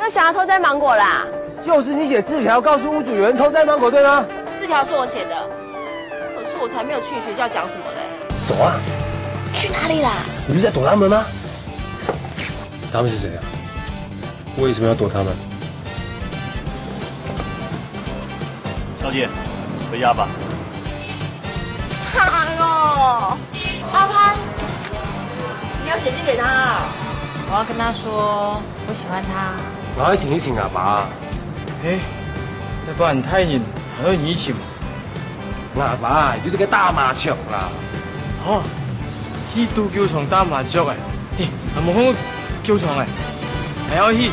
又想要偷摘芒果啦？就是你写字条告诉屋主有人偷摘芒果，对吗？字条是我写的，可是我才没有去你学校讲什么嘞。走啊！去哪里啦？你不是在躲他们吗？他们是谁啊？为什么要躲他们？小姐，回家吧。哎呦，阿潘，你要写信给他啊？我要跟他说我喜欢他。我要请一请阿爸。哎，要不然太冷，还要你请。阿爸，要這個打麻雀啦。嚇，去賭球場打麻雀誒？嘿，有冇看過球場誒？係要去。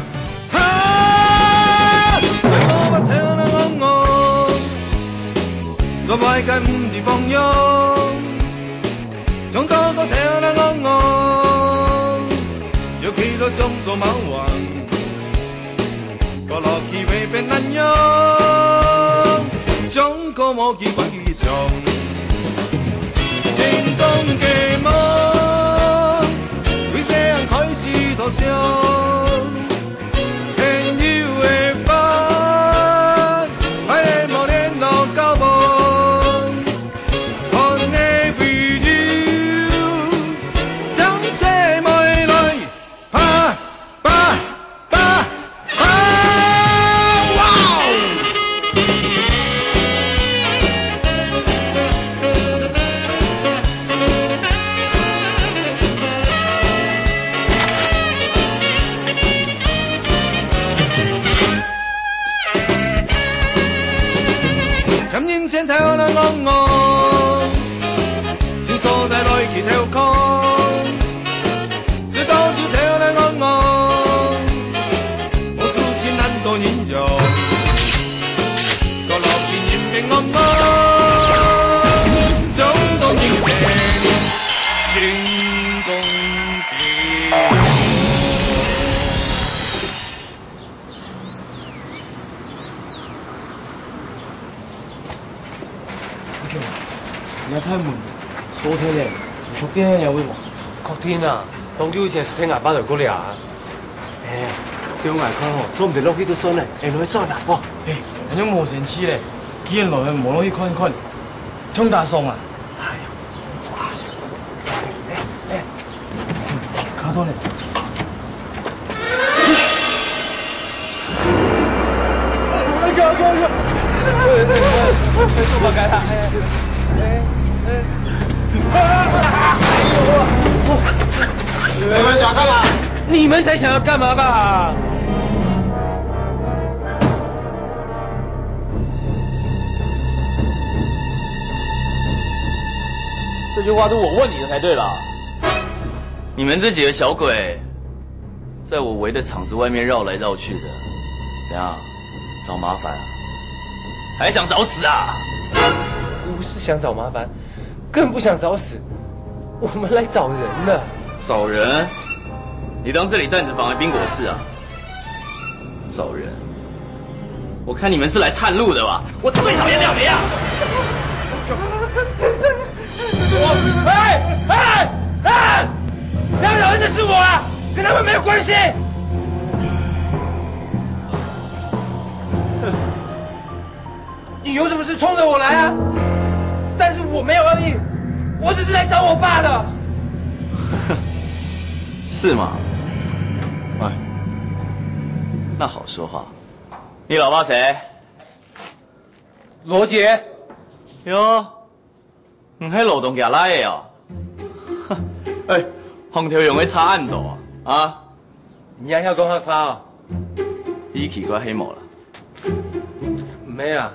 做擺間唔地方用，從頭到跳啦昂昂，就去到上座貓王，個落去未變難用，上個冇去關於上，成功嘅夢，為這樣開始投降，很有嘅班，快冇聯絡交往。跳啦昂昂，前所在來去跳空，知道就跳啦昂昂，我主心難多人用，個落去人變昂昂，衝動應成成功的。你太悶，鎖聽咧，昨天又會話。確天啊，當叫只聽阿爸嚟嗰啲啊。誒，照眼看吼，做唔得落去都算咧，下落去再拿喎。誒，人冇神氣咧，既然落去冇落去看看，衝大送啊！哎呀，卡多咧。做乜解啦？你們想幹嘛？你們才想要幹嘛吧？這句話是我問你的才對吧？你們這幾個小鬼，在我圍的場子外面繞來繞去的，怎樣？找麻煩啊？還想找死啊？不是想找麻煩，更不想找死，我們來找人的。找人？你當這裡彈子房還賓果室啊？找人？我看你們是來探路的吧？我最討厭掉誰啊！他們找人的是我啊，跟他們沒有關係。你有什麼事衝着我來啊？但是我沒有惡意，我只是來找我爸的。是嗎？哎，那好說話。你老爸誰？羅傑。喲，唔係勞動家來的哦。哎，紅條用喺查案度啊？你也要講黑話哦？依期過希望啦。唔係啊，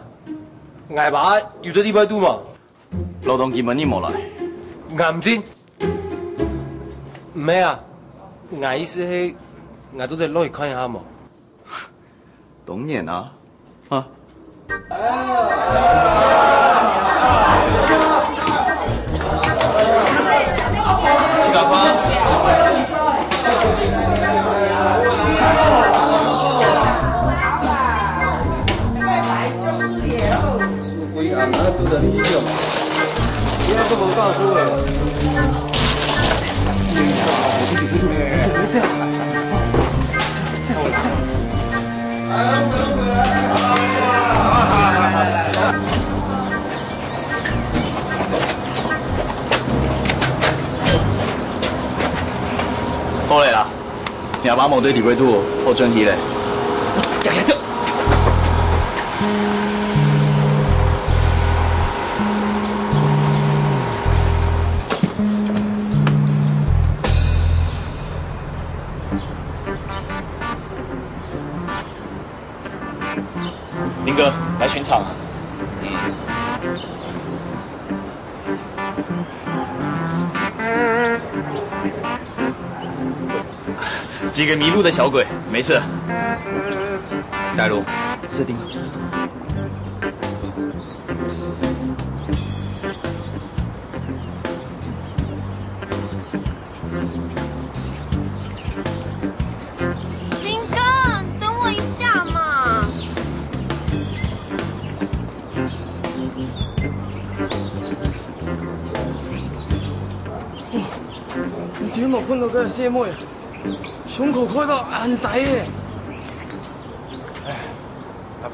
捱把要到呢擺都嘛。勞動結問你冇來。我唔知。唔係啊，我意思係我做啲攞去看一下嘛。懂你啊？啊？七角花。属龟俺们都能去了嘛？不要这么告诉我。这样，这样。好嘞啦，廿把毛對地位度好整體嘞。林哥来巡场。几个迷路的小鬼，没事。带路，设定。林哥，等我一下嘛。點冇看到嗰個師妹？胸口開到眼底嘅。唉，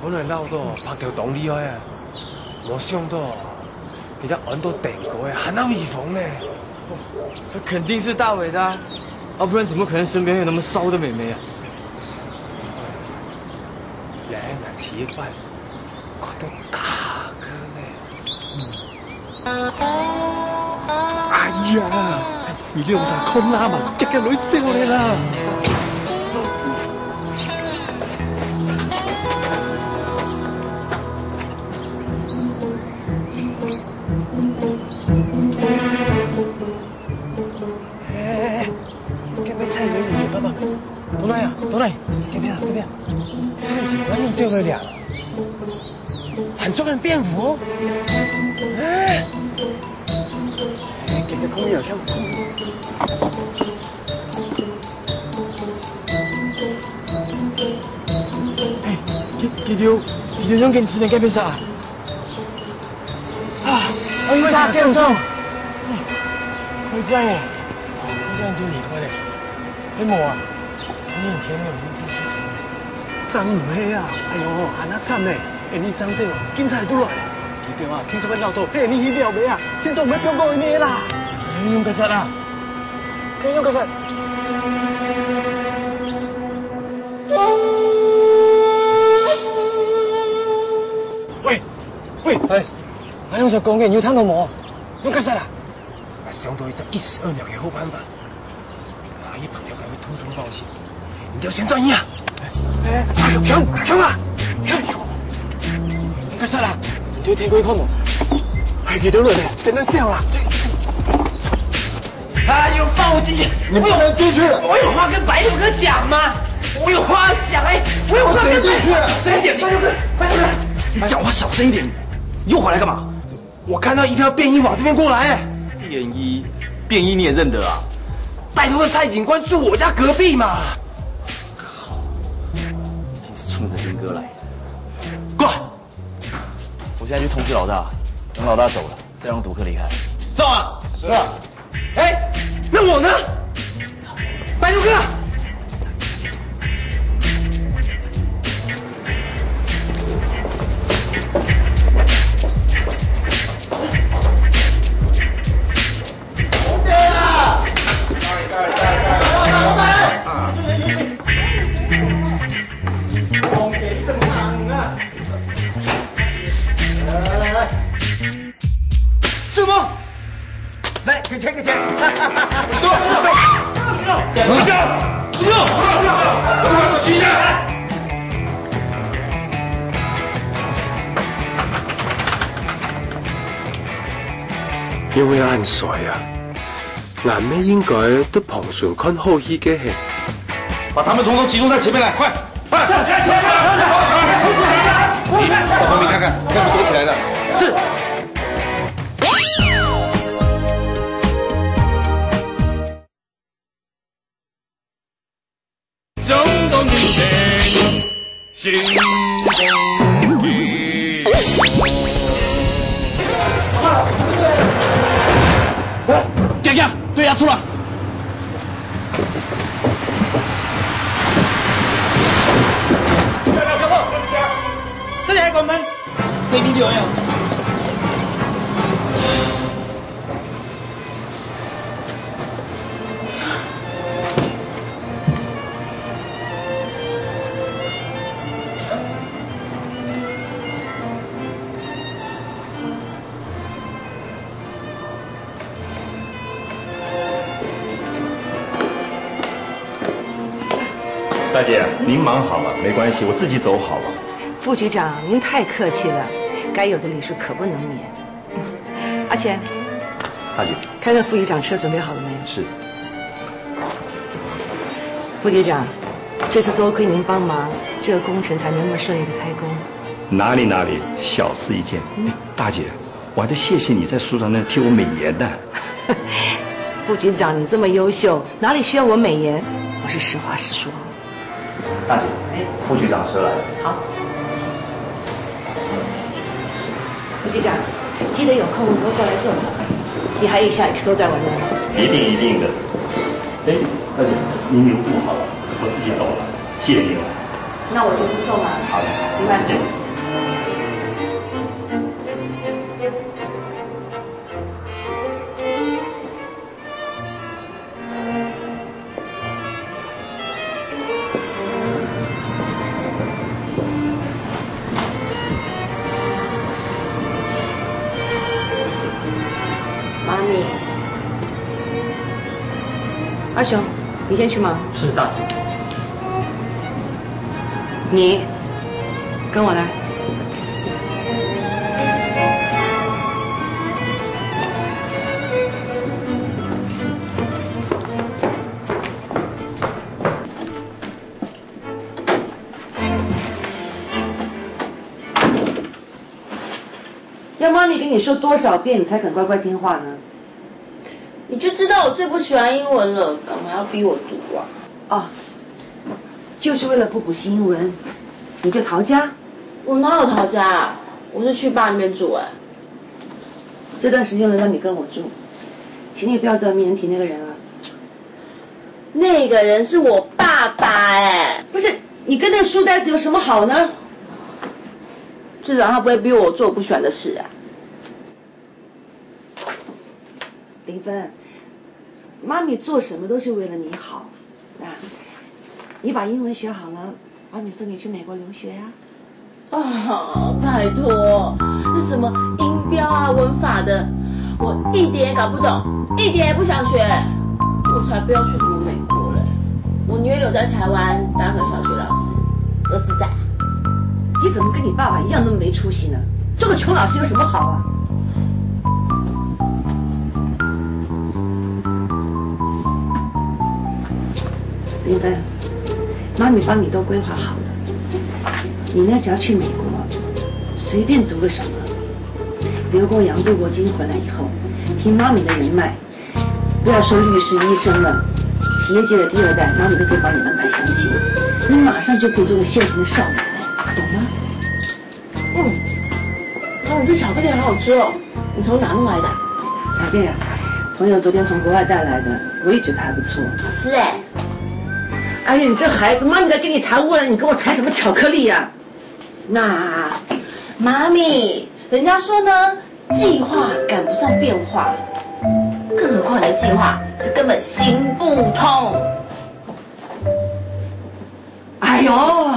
本來嬲到拍條檔離開啊，冇想到給他按到頂過嘅，很好預防呢。肯定是大偉的啊，不然怎麼可能身邊有那麼騷的妹妹啊？兩眼鐵板，看到大哥呢。哎呀！你兩晒看啦嘛，夾個女招你啦！哎，這邊菜美女爸爸，到哪呀？到哪？這邊啊，這邊。這幾個人招了倆，還裝成蝙蝠？哎，給個空有這麼空。佢哋用件錢嚟雞俾殺啊！啊！我要殺驚鐘。佢真嘅，佢這樣就離開了。你冇啊？你以前沒有入地事情。真唔係啊！哎呦，喊得慘呢！哎，你真正哦，警察都來了。佢叫啊，聽說要鬧到，嘿，你去了未啊？聽說唔係標過去咩啦？你用個殺啊！佢用個殺。喂，我用手講嘅，你有聽到冇？用個殺啊！想到一招12秒嘅好辦法，一把條趕快通風報信，你要先轉移啊！搶啊！用個殺啊！你要聽過一個冇？係幾多人咧？現在這樣啦！哎呦，放我進去！你不能進去！我有話跟白六哥講嘛！我有話講哎！我有話跟白六哥小聲一點！白六哥，你叫我小聲一點！你又回來幹嘛？我看到一票便衣往這邊過來。便衣你也認得啊？帶頭的蔡警官住我家隔壁嘛。靠！一定是衝着林哥來的。過來！我現在去通知老大，等老大走了，再讓賭客離開。走啊！是啊。哎，那我呢？白六哥。给钱！收！回家！我把手机下。因為眼水啊，眼尾應該都旁順看好戲嘅戲。把他們統統集中在前面來，快！到後面看看，要不躲起來的。是。心中雨。亮亮，对押出了。门，谁你留呀？大姐，您忙好了，没关系，我自己走好了。副局长，您太客气了，该有的礼数可不能免。阿全，大姐，看看副局长车准备好了没有？是。副局长，这次多亏您帮忙，这个工程才能那么顺利的开工。哪里，小事一件。大姐，我还得谢谢你在书上那替我美颜呢。副局长，你这么优秀，哪里需要我美颜？我是实话实说。大姐，副局长车来了。好。副局长，记得有空多过来坐坐。你还有一项 XO 在玩呢。一定的。哎，大姐，您留步好了，我自己走了，谢谢您了。那我就不送了。好的，您慢走。妈咪，阿雄，你先去忙。是大姐。你跟我来。要妈咪跟你说多少遍，你才肯乖乖听话呢？你就知道我最不喜欢英文了，干嘛要逼我读啊？哦，就是为了不补习英文，你就逃家？我哪有逃家啊？我是去爸那边住哎。这段时间轮到你跟我住，请你不要在我面前提那个人啊。那个人是我爸爸哎。不是，你跟那个书呆子有什么好呢？至少他不会逼我做我不喜欢的事啊。林芬，妈咪做什么都是为了你好。那，你把英文学好了，妈咪送你去美国留学呀。啊，拜托，那什么音标啊、文法的，我一点也搞不懂，一点也不想学。我才不要去什么美国嘞，我宁愿留在台湾当个小学老师，多自在。你怎么跟你爸爸一样那么没出息呢？做个穷老师有什么好啊？林芬，妈咪帮你都规划好了。你呢，只要去美国，随便读个什么，留过洋、镀过金回来以后，凭妈咪的人脉，不要说律师、医生了，企业界的第二代，妈咪都可以帮你安排相亲，你马上就可以做个现成的少奶奶，懂吗？哦，你这巧克力好好吃哦，你从哪弄来的？这样，朋友昨天从国外带来的，我也觉得还不错。好吃哎。哎呀，你这孩子，妈咪在跟你谈未来，你跟我谈什么巧克力呀？那，妈咪，人家说呢，计划赶不上变化，更何况你的计划是根本行不通。哎呦，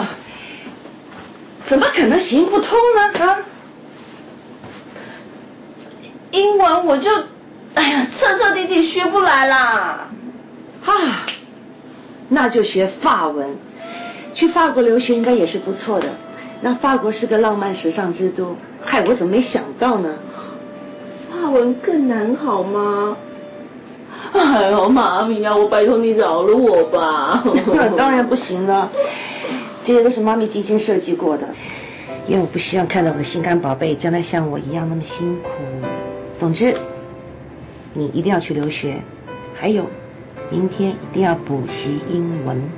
怎么可能行不通呢？啊？英文我就，哎呀，彻彻底底学不来啦。啊，那就学法文，去法国留学应该也是不错的。那法国是个浪漫时尚之都，害我怎么没想到呢？法文更难好吗？哎呦，妈咪呀，我拜托你饶了我吧。当然不行了，这些都是妈咪精心设计过的，因为我不希望看到我的心肝宝贝将来像我一样那么辛苦。总之，你一定要去留学，还有，明天一定要补习英文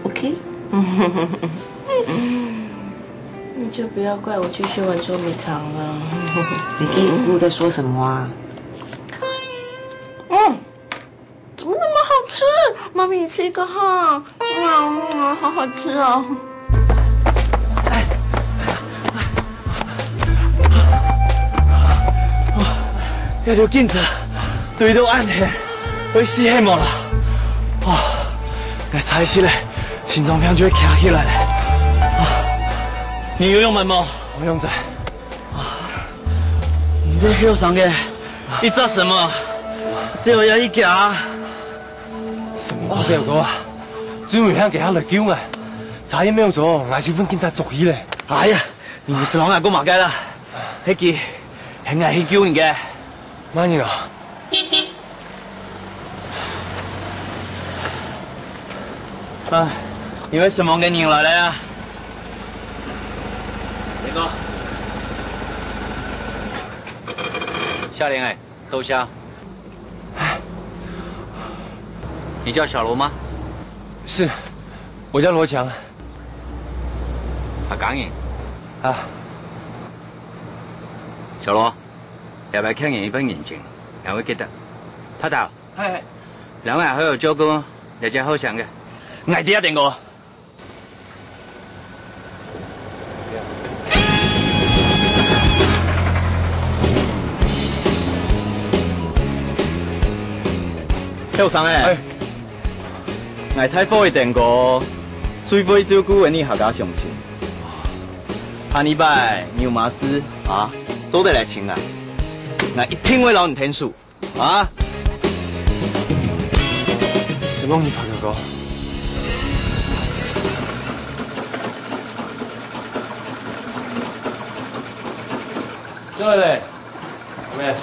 ，OK？ 你就不要怪我去学完捉迷藏了。你嘀咕在说什么啊？怎么那么好吃？妈咪，你吃一个哈。好好吃哦。那条警察对到暗黑，会死黑毛啦！啊，我猜起来，心脏病就会卡起来了。啊，你有用吗？我用在。你这受伤的，你做什么？只有要一夹。什么表哥？专门向其他来救我，差一秒钟，我就分警察捉起来。哎呀，你是啷个讲嘛该啦？迄个係我去救你嘅。哪样啊？啊，你为什么给拧来了呀？那个，夏莲哎，豆香。你叫小罗吗？是，我叫罗强。阿港人。啊。小罗，要不要看见一本眼睛？两位记得。太太。係。兩位好有照顧，日日好想嘅。捱啲一定個。後生誒，捱太科一定個，最尾照顧你客家鄉親。下禮拜你有馬事啊？走得來請啊！我一定會留你天數啊！希望你拍哥哥。进来嘞，妹。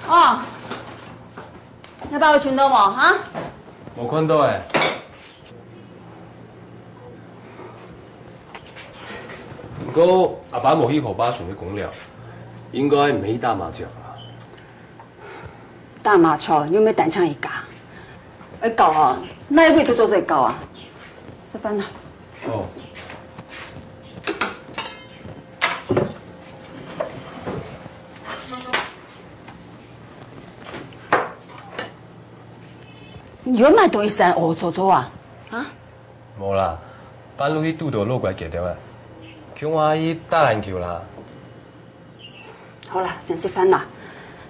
哦，要把我群到无哈？冇看到诶。不过阿爸冇去河巴船嘅公了，应该唔去打麻将啦。打麻将有咩单枪一架？一搞啊，哪一位都做得搞啊？吃饭啦。哦。你又买东西山哦做做啊？啊？冇啦，半路去拄到路怪夹掉啊，叫我去打篮球啦。好啦，先食饭啦，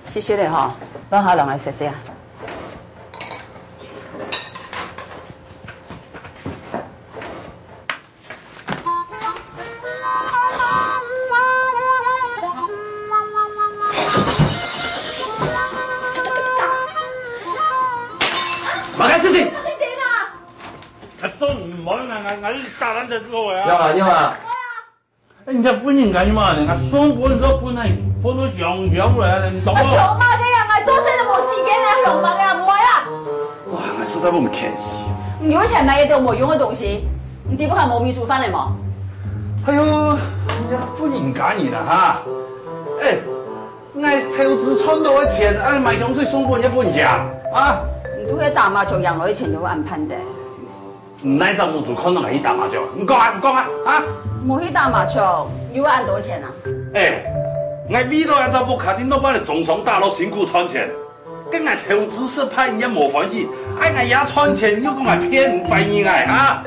谢谢你哈，让下人来食食啊。你好。人家本人干嘛呢？我上班都本来搬到上来，你懂冇？上班嘅人，我做事都冇時間嚟上班嘅，唔係啊！哇，我實在不看死。你有錢買一堆冇用嘅東西，你哋不係冇米煮飯嚟嗎？哎呦，人家不應該你啦哈！哎，我投資賺到嘅錢，哎買東西上班一半價啊！你都去打麻將贏來錢就按判的。唔係就冇做可能去打麻將，唔講啊唔講啊啊！冇去打麻將，要按多少錢啊？哎，我為到一隻部卡電腦把你總上打落辛苦賺錢，跟我投資失敗也冇關係，哎我也賺錢，又講我騙唔反應哎啊！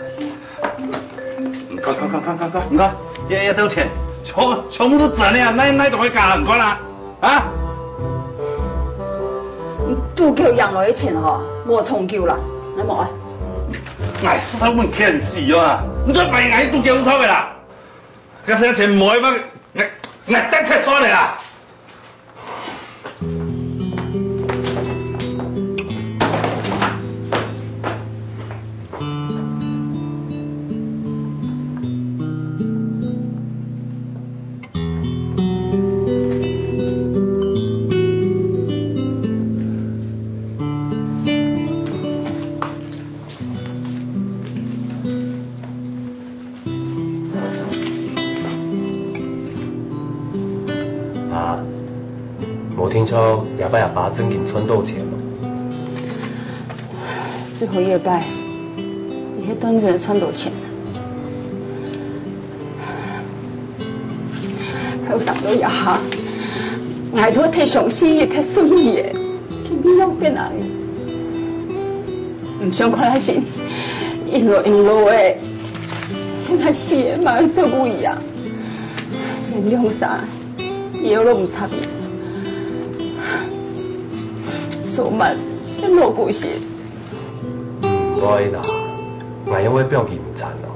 唔講，唔講，一刀錢，全部都賺了，那就會講唔講啦啊？你都叫贏來錢嗬，冇重叫啦，你冇啊？我實在唔看死啊！你再白眼都叫錯嘅啦，嗰些錢唔會乜，我得開鎖嚟啦。冇聽說阿爸真經賺到錢咯。最後一擺，伊迄當真賺到錢。後生到一下，捱到太傷心亦太順意嘅，佢邊有變啊？唔想看下先，因路嘅，因係事嘅嘛照顧伊啊，人用啥，以後都唔差別。手慢，要落骨血。唔好啦，我因为表记唔残咯。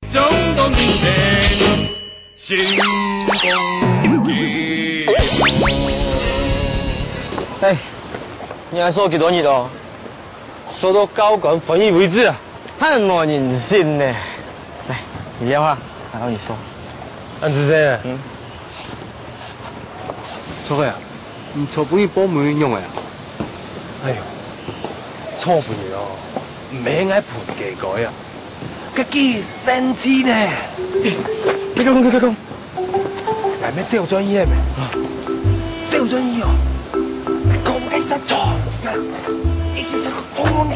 相当明显，心公鸡。哎，你还说几多日哦？说到高管翻译为止啊，很没人性呢。来，你电话，然后你说。安子生，错个啊，唔错本保门用嘅啊。哎呦，错半年哦，唔免喺盤記改啊，佢幾生氣呢？佢講，係咩趙專業咩？趙專業哦，講嘅實錯，一直係瘋狂嘅。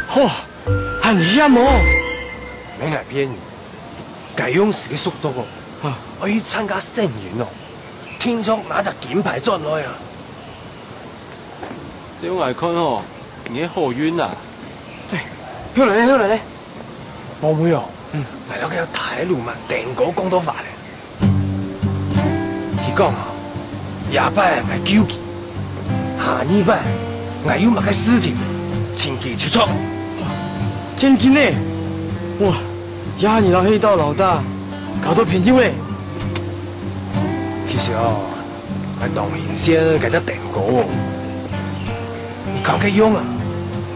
嚯，很險哦！免挨騙，計用時嘅速度哦，可以參加聲援哦。聽說拿隻金牌轉來啊！這樣嚟看哦，你好遠啊！對，後來咧，我妹哦，嚟到佢有睇路嘛，訂果講到法咧。佢講啊，下班係糾結，下呢班係要乜嘅事情，前期出錯。真緊呢！哇，呀你老黑道老大，搞到偏丟嘞！其實哦，係當然先計得訂果。你講嘅用啊，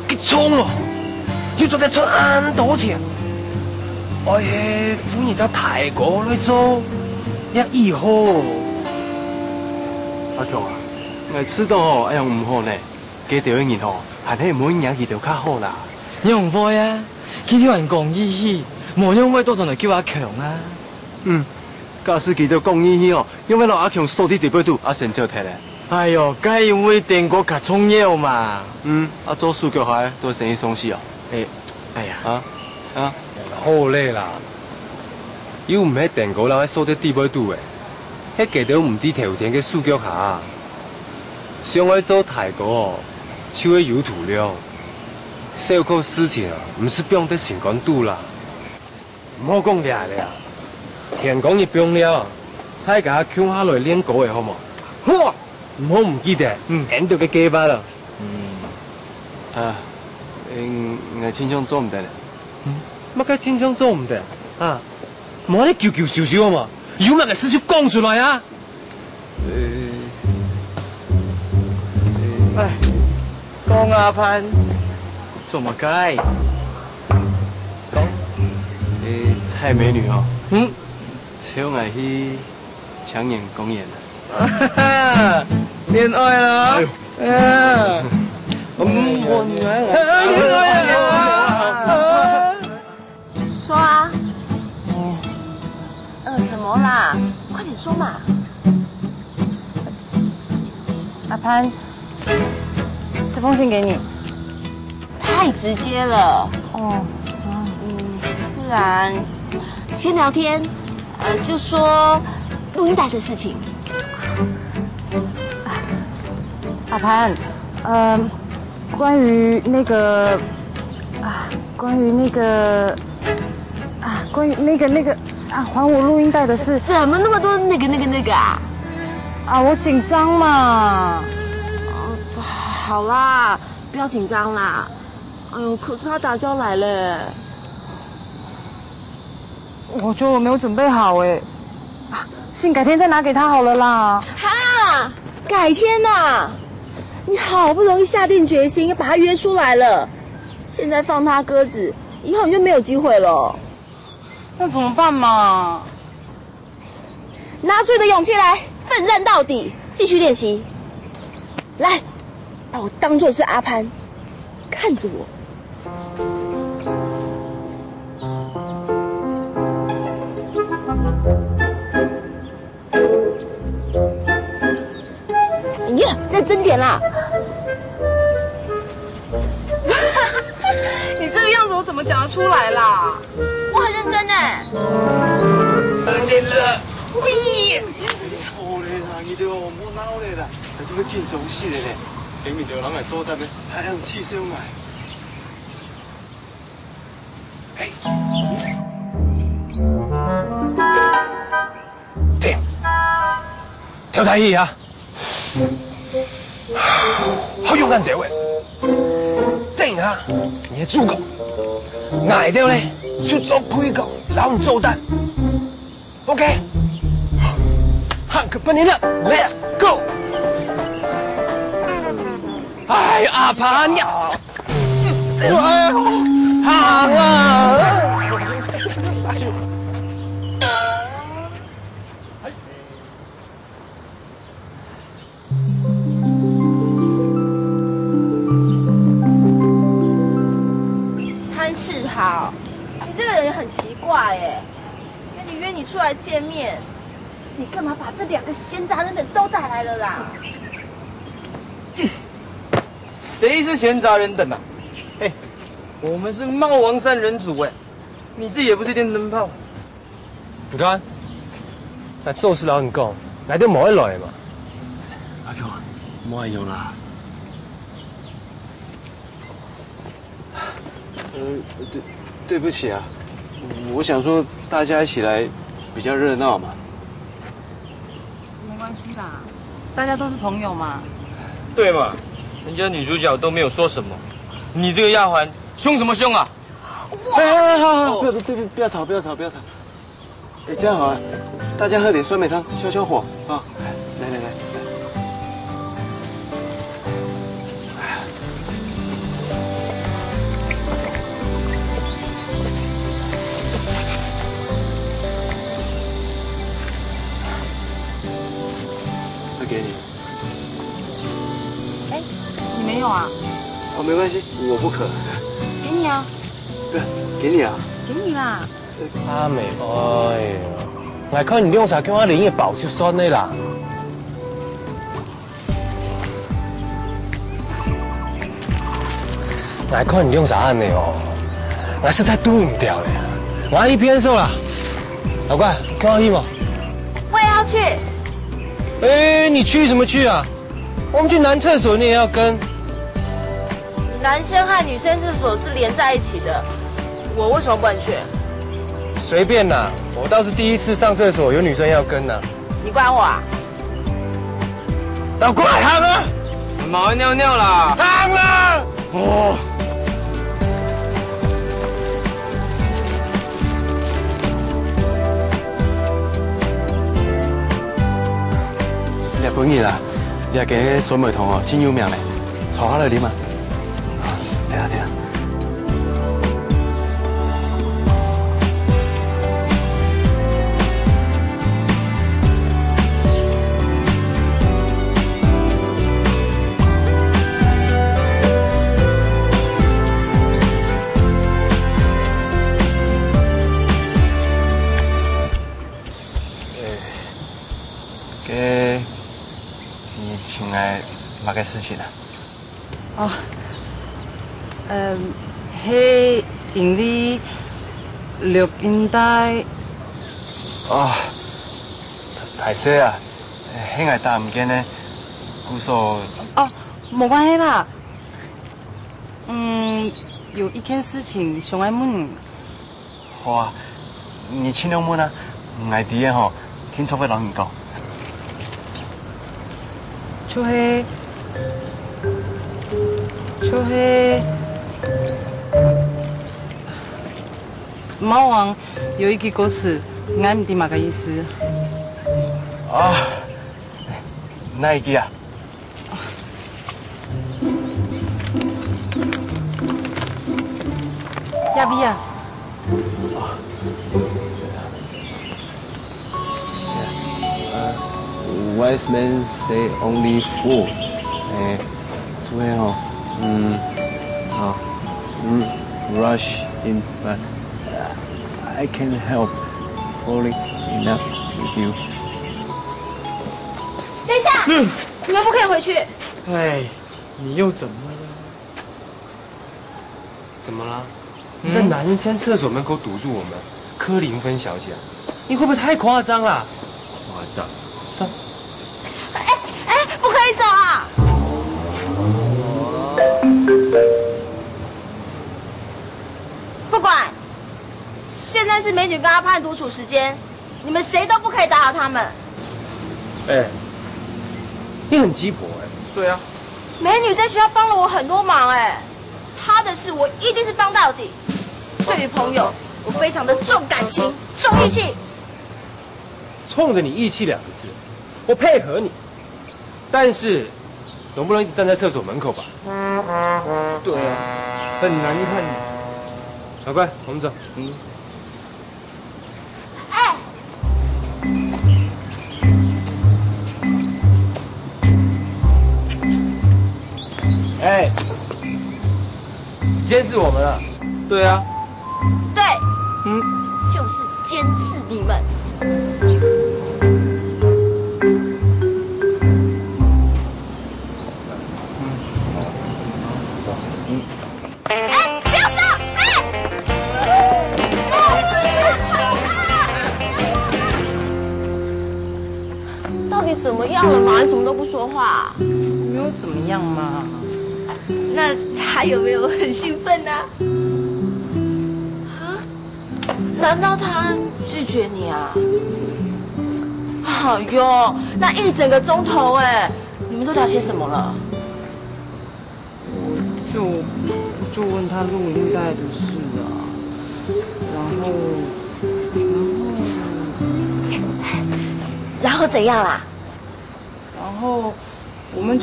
佢衝咯，要做得出咁多錢，我係歡迎咗泰國嚟做，一以後。阿強啊，我知道哦，哎呀唔好呢，幾條嘅人哦，係你唔好影佢條較好啦。用會啊，見到人講義氣，冇用會多仲嚟叫阿強啊。假使佢條講義氣哦，因為老阿強掃啲地杯度，阿成就睇咧。哎呦，梗係會訂個較重要嘛。阿做數據下都生意鬆弛哦。哎呀，好叻啦！要唔係訂個啦，喺掃啲地杯度嘅，喺幾條唔知條件嘅數據下，想去做泰國，就會有土料。小個事情啊，唔是不用得成功度啦。唔好講掠咧，聽講你不用了，睇下叫下來練歌嘅好冇？好，唔好唔記得，演到嘅幾把啦。我親像做唔得咧。乜嘅親像做唔得啊？冇你叫少少啊嘛，有乜嘅事就講出來啊！哎，講阿潘。做乜計？講蔡美女哦，請我去搶眼公演啦。戀愛啦！戀愛啊！說啊，什麼啦？快點說嘛！阿潘，這封信給你。太直接了不然先聊天，就說錄音帶的事情。阿潘，關於那個還我錄音帶的事，怎麼那麼多那個啊？我緊張嘛。好啦，不要緊張啦。哎呦，可是他打就要來了，我覺得我沒有準備好哎，信改天再拿給他好了啦。哈，改天啊！你好不容易下定決心要把他約出來了，現在放他鴿子，以後你就沒有機會了。那怎麼辦嘛？拿出你的勇氣來，奮戰到底，繼續練習。來，把我當作是阿潘，看着我。呀，再真點啦！你這個樣子我怎麼講得出來啦？我很認真呢。練了，喂！好嘞啦，你对我冇闹嘞啦，还是要紧张死嘞嘞，前面就有人来作战呢，还用气声来。哎，停，跳台戏啊！好勇敢跳诶！等一下，你的主角，挨掉咧就做配角，然后做蛋。OK， 汉克本尼了 ，Let's go！ 哎，阿潘呀！哎呦，好啊！潘世豪，你这个人很奇怪哎，跟你约你出来见面，你干嘛把这2个闲杂人等都带来了啦？谁是闲杂人等啊？哎，我们是茂王山人主哎，你自己也不是电灯泡。你看，那做事老人讲，来都冇得来嘛。阿强，冇用啦。对不起啊，我想说大家一起来比较热闹嘛。没关系啦，大家都是朋友嘛。对嘛，人家女主角都没有说什么，你这个丫鬟凶什么凶啊？哎，好，不要吵，不要吵。哎，这样好了，大家喝点酸梅汤消消火啊！来。这给你。哎，你没有啊？哦，没关系，我不渴。给你啊。对，给你啊。给你啦。阿美，哎呀，我看你用啥叫我连夜保就算的啦。我看你用啥案的哦，我实在渡唔掉嘞。我一边瘦啦，老怪，跟我去不？我也要去。哎，你去什么去啊？我们去男厕所，你也要跟？男生和女生厕所是连在一起的，我为什么不能去？随便啦，我倒是第一次上厕所有女生要跟呐。你管我啊？老怪，喊啊！毛尿尿啦！喊啊！哦。日本嘢啦，日嘅水梅糖哦，真有名咧，坐下嚟點啊？嚟啦。你請來乜嘅事情啊？哦，係因為錄音帶。哦，歹勢啊，迄個搭唔見呢，故所。哦，冇關係啦。有一件事情想要問你。好啊，你盡量問啊，唔係啲嘢吼，聽錯嘅人唔講。就是貓王有一句歌詞，我唔知乜個意思。啊，哪一句啊？亞比啊。Wise men say only fool。这位哦，rush in, but I can't help falling in love with you。等一下，你们不可以回去。哎，你又怎么了？怎么了？你在男生厕所门口堵住我们，柯林芬小姐，你会不会太夸张了？走。走。不可以走啊！不管，现在是美女跟阿潘独处时间，你们谁都不可以打扰他们。哎，你很鸡婆哎。对啊。美女在学校帮了我很多忙哎，她的事我一定是帮到底。对于朋友，我非常的重感情、重义气。冲着你义气2个字，我配合你，但是总不能一直站在厕所门口吧？对啊，很难看。小乖，我们走。哎，监视我们了？对啊。对，就是监视你们。不要走！到底怎么样了嘛？你怎么都不说话？没有怎么样嘛。那他有没有很兴奋呢？难道他拒绝你啊？哎呦，那1整个钟头哎，你们都聊些什么了？就问他录音带的事啊，然后怎样啦？然后我们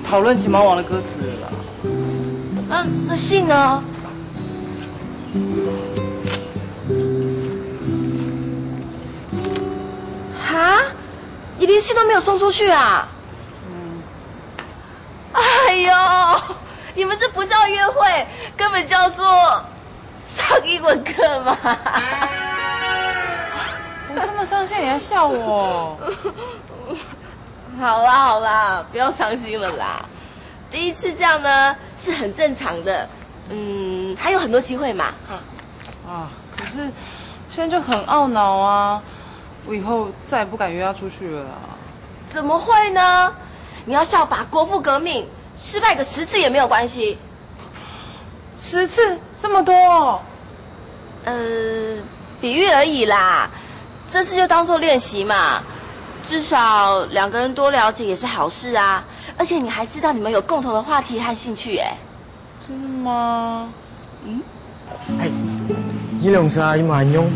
讨论起猫王的歌词了啦。那信呢？哈？你连信都没有送出去啊？哎呦，你们这不叫约会，根本叫做上英文课嘛！怎么这么伤心？你还笑我？好啦，不要伤心了啦。第一次这样呢是很正常的，还有很多机会嘛。可是现在就很懊恼啊！我以后再也不敢约他出去了啦。怎么会呢？你要效法国父革命，失败个10次也没有关系。10次这么多？比喻而已啦。这次就当做练习嘛，至少2个人多了解也是好事啊。而且你还知道你们有共同的话题和兴趣哎。真的吗？係，呢兩晒萬用。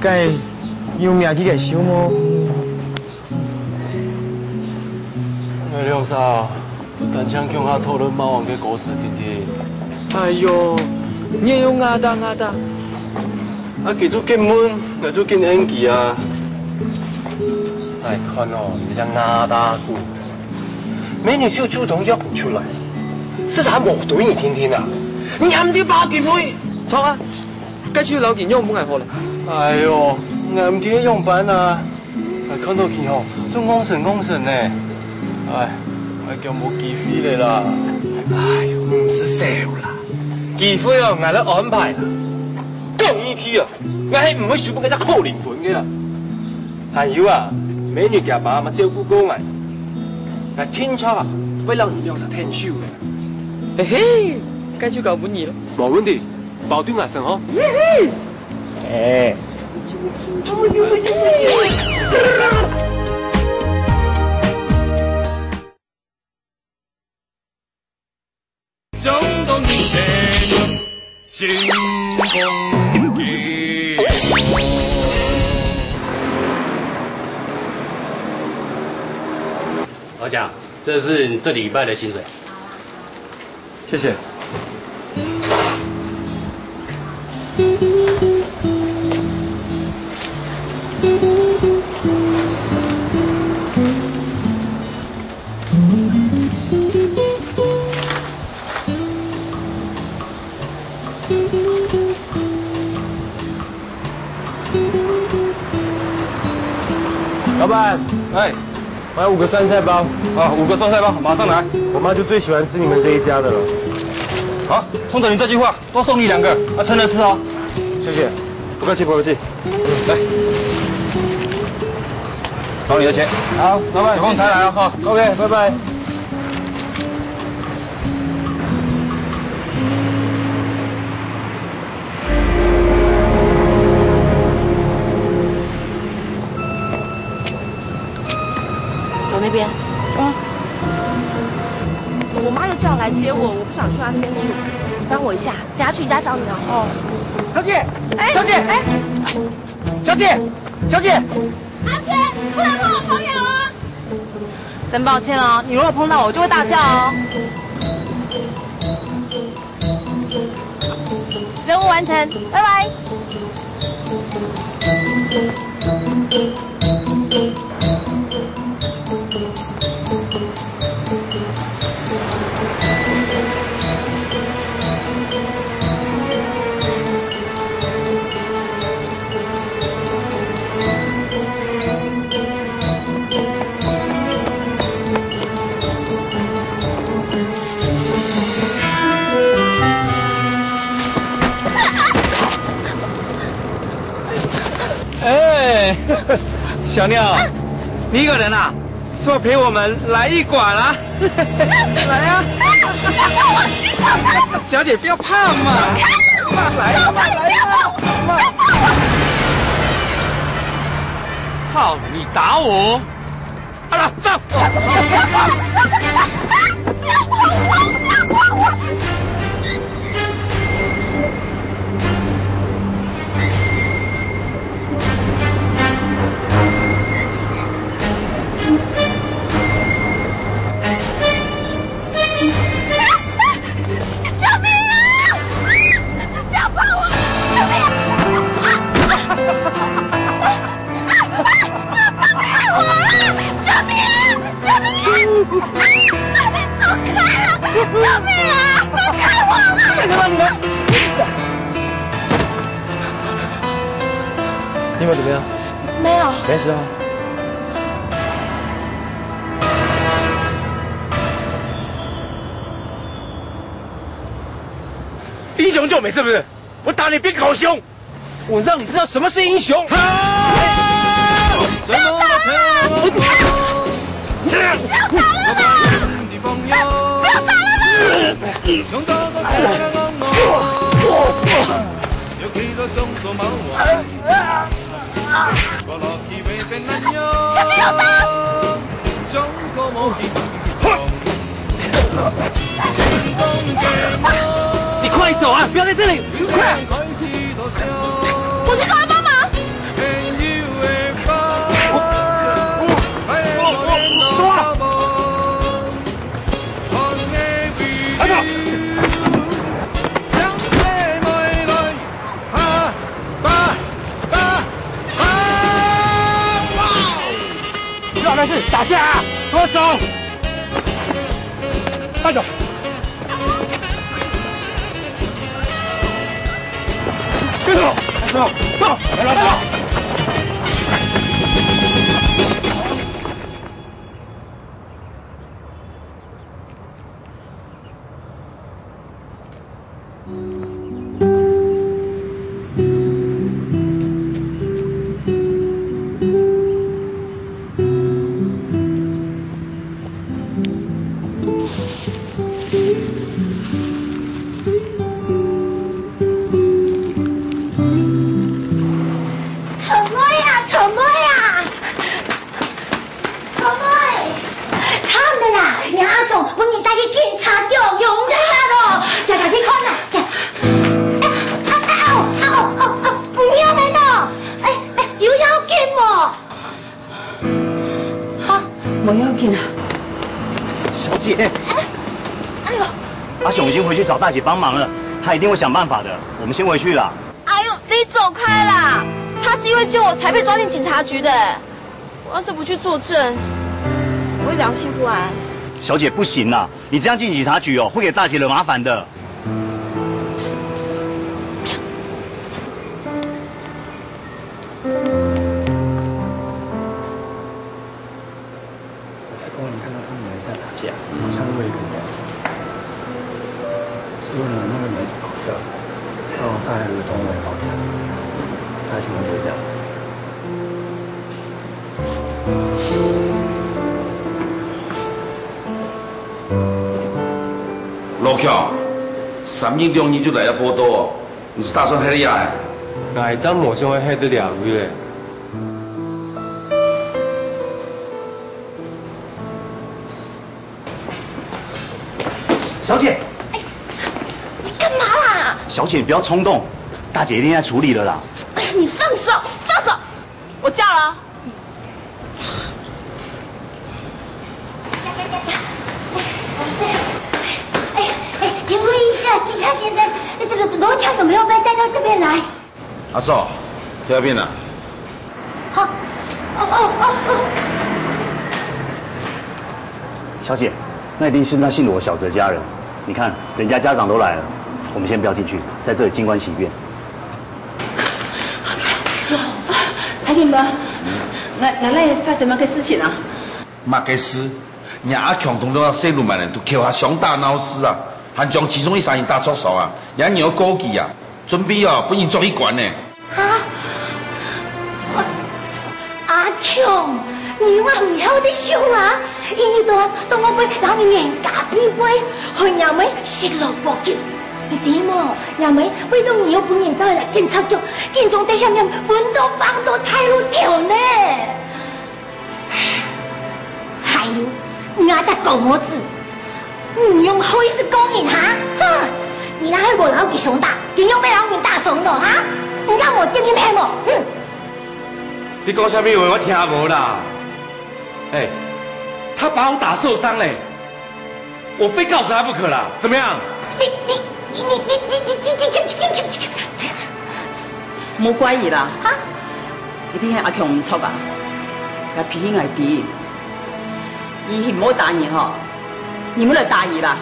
梗係要命幾個小麼？那兩晒啊，單槍向下討論貓王嘅故事聽聽。哎呦，你又壓打。啊，記住結婚，那就見演技啊！哎，看哦，你這壓打姑，美女就主動約你出來，是啥冇對你聽聽啊？你還唔要把結婚？錯啊！該出兩件樣本係好啦。哎呦，我唔聽用班啊！看到佢吼，仲戇神呢。哎，我叫冇機會嚟啦。哎呦，唔是笑啦，機會哦，我都安排啦。講義氣啊，我係唔會隨便嘅只扣靈魂嘅啦。還有啊，美女嘅爸媽照顧過我，我天初啊會讓你兩實聽書嘅。嘿嘿，該出夠滿意咯。冇問題，保證我成嗬。哎。衝動已射入心中結果。老蔣，这是你这礼拜的薪水。謝謝。老板，哎，买5个酸菜包啊，5个酸菜包，马上来。我妈就最喜欢吃你们这一家的了。好，冲着你这句话，多送你2个，要称着吃哦。小姐，不客气，不客气。来，找你的钱。好，老板，有空才来啊！好 ，OK， 拜拜。走那边。我妈又叫我来接我，我不想去她那边住，帮我一下，等下去你家找你哦。小姐，小姐，小姐，小姐，阿全，不能碰我朋友哦。真抱歉哦，你如果碰到我就会大叫哦。任务完成，拜拜。哎，小妞，你一个人啊？是不是陪我们来一馆啊？来啊！小姐不要怕嘛，来嘛！操，你打我！好了，上！救命啊！放开我啊！干什么你们？你们怎么样？没有，没事啊。英雄救美是不是？我打你别搞凶，我让你知道什么是英雄。什么这样。不要打了啦！不要打了小心有刀！你快走啊！不要在这里！快！我去找他帮忙。没事，打架啊！给我走！快走！别走！走！走！来，走！小姐，哎呦，阿雄已经回去找大姐帮忙了，他一定会想办法的。我们先回去啦。哎呦，你走开啦！他是因为救我才被抓进警察局的。我要是不去作证，我会良心不安。小姐不行啦，你这样进警察局哦，会给大姐惹麻烦的。公园看到他们两人在打架，好像为一个女孩子，结果呢，那个女孩子跑掉了。哦，他还有个同为好的，他情况就是这样子。罗桥，3日2日就来了报道哦，你是打算黑你呀？哪一张模型会黑得了嘞？小姐，你干嘛啦？小姐，你不要冲动，大姐一定在处理了啦。哎，你放手，放手！我叫了。请问一下，警察先生，罗强有没有被带到这边来？阿嫂，在那边呢。好，哦。小姐，那一定是那姓罗小泽家人。你看，人家家长都来了，我们先不要进去，在这里静观其变。彩玲吧，那发生什么个事情啊？嘛个事，伢阿强同到细路们人都叫他上大闹事啊，还将其中一3人打出手啊，伢有高级啊，准备哦不然做一关呢。阿强，你话唔晓得想啊！伊当我杯让你眼咖啡杯，去娘妹食落报警。你點喎？娘妹為到你又半年帶嚟警察局，警總得向人分到放到太路條呢。還有，你阿隻狗毛子，你用好意思講人哈？哼！你那係我老給熊大，你又被老人打傷了哈？你看我真你騙我，哼！你講什麼話我聽無啦？哎，他把我打受傷嘞，我非告死他不可啦！怎麼樣？冇怪伊啦，一定係阿強唔錯吧？佢脾氣係啲，伊唔好打人嗬，你們來打伊啦。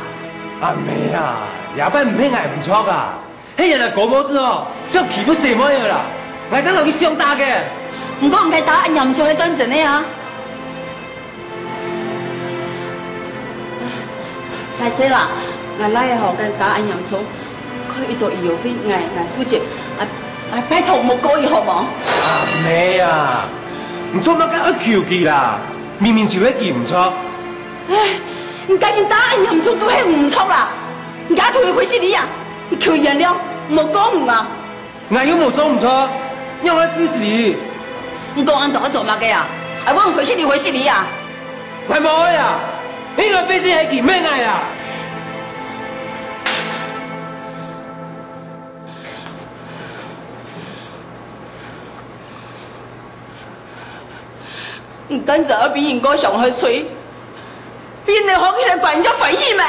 阿妹啊，也不唔偏係唔錯噶，迄人係狗毛子哦，想欺負什麼嘢啦？我真落去上打嘅，唔講唔係打人唔做嘅端正呢啊！快些啦！我拉嘅學嘅打安陽聰，佢一度醫藥費我負責，拜託冇過意好冇？阿妹啊，唔做乜咁一求其啦，明明就一件唔錯。唉，唔介意打安陽聰都係唔錯啦，而家同佢回事你啊，你求原諒，冇講唔啊？我又冇做唔錯，因為非是你。唔講按同我做乜嘅啊？我唔回事你啊？我冇呀，呢個非是係件咩嗌啊？唔單止我比人哥上去吹，邊你可以嚟管咗匪氣咩？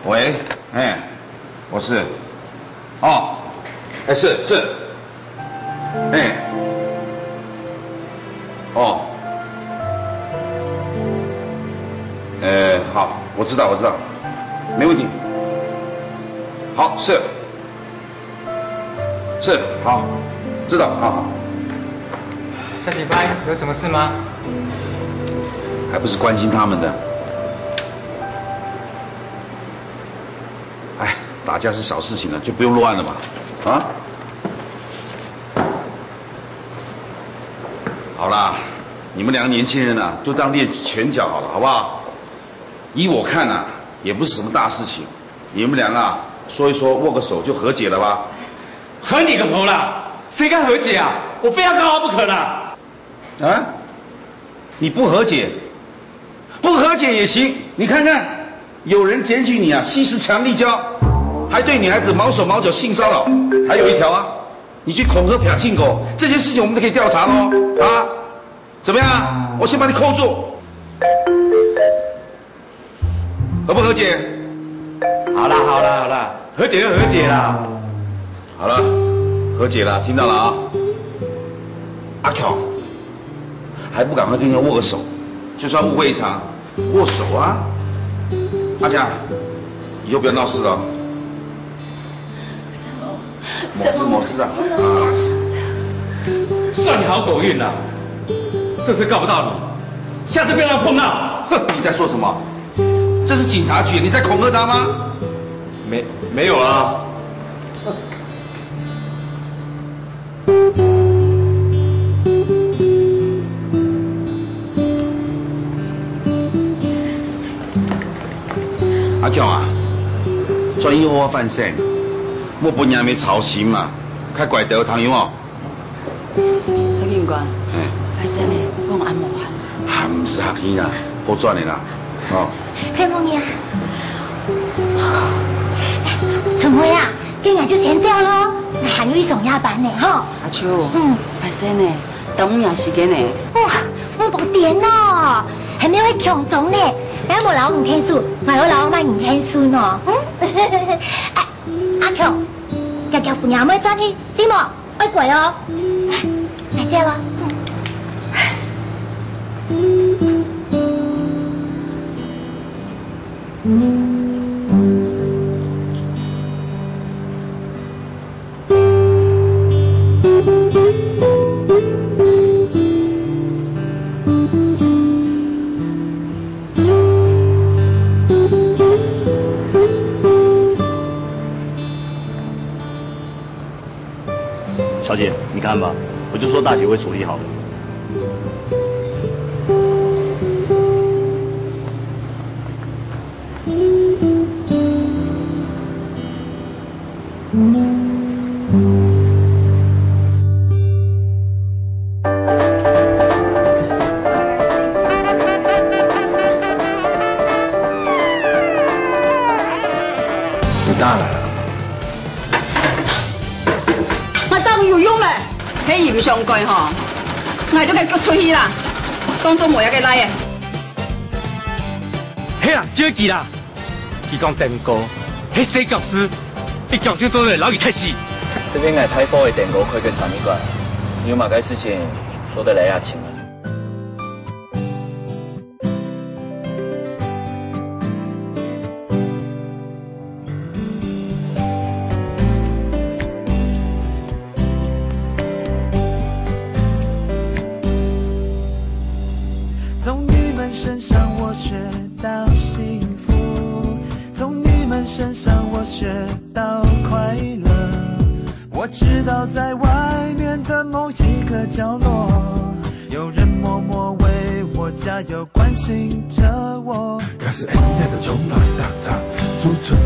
喂，哎，我是，哦，哎是，哎，哦，好，我知道，没问题。好，是，好，知道，好。下礼拜有什么事吗？还不是关心他们的。哎，打架是小事情了，就不用乱了嘛，啊？好啦，你们2个年轻人啊，就当练拳脚好了，好不好？依我看啊，也不是什么大事情，你们2个啊。说一说，握个手就和解了吧？和你个头啦！谁敢和解啊？我非要告他不可啦！啊？你不和解？不和解也行。你看看，有人检举你啊，吸食强力胶，还对女孩子毛手毛脚性骚扰，还有一条啊，你去恐吓撇亲狗，这些事情我们都可以调查喽。啊？怎么样？我先把你扣住，和不和解？好啦，和解就和解啦。好了，和解了，听到了啊。阿乔，还不赶快跟人握个手？就算误会一场，握手啊。阿强，以后不要闹事了。没事啊。算你好狗运啦，这次告不到你，下次不要让他碰到。哼，你在说什么？这是警察局，你在恐吓他吗？没有啊。阿强啊，专业化犯线，莫不让咪操心嘛，较怪掉汤圆哦。陈警官，犯线呢，我按摩啊。还唔是客气啦，好赚的啦，哦。陈木棉，陈妹啊，今日就先走咯，还有一上夜班呢，吼。阿秋，犯线呢，等5年时间呢。哇，我无电咯，还没有强壮呢。咱无留5天数，我有留买5天数呢。阿强，叫父娘妹转去，对冇？爱过哦。再见咯。小姐，你看吧，我就说大姐会处理好的。你当然了。我当有用嘞，迄伊唔上过吼，我都给叫出去啦，当作无一个来的。迄人少记啦，伊讲电锅，迄洗脚师，一脚就做了老给太死。这边爱太火的电锅开个厂里管，有嘛该事情都得来亚请了。从你们身上我学到幸福，从你们身上我学到快乐。我知道在外面的某一个角落，有人默默为我加油，关心着我。假使会赢就从来踏查做出头，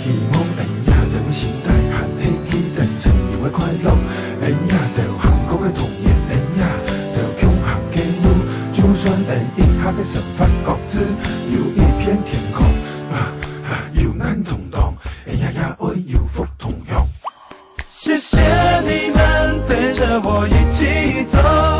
希望会赢就我心态和起期待成就的快乐，会赢就韩国的童言，会赢就强悍的舞。就算连一下的神法国字，有一片天空有难同当，会赢也会有福同享。谢谢你们陪着我一起走。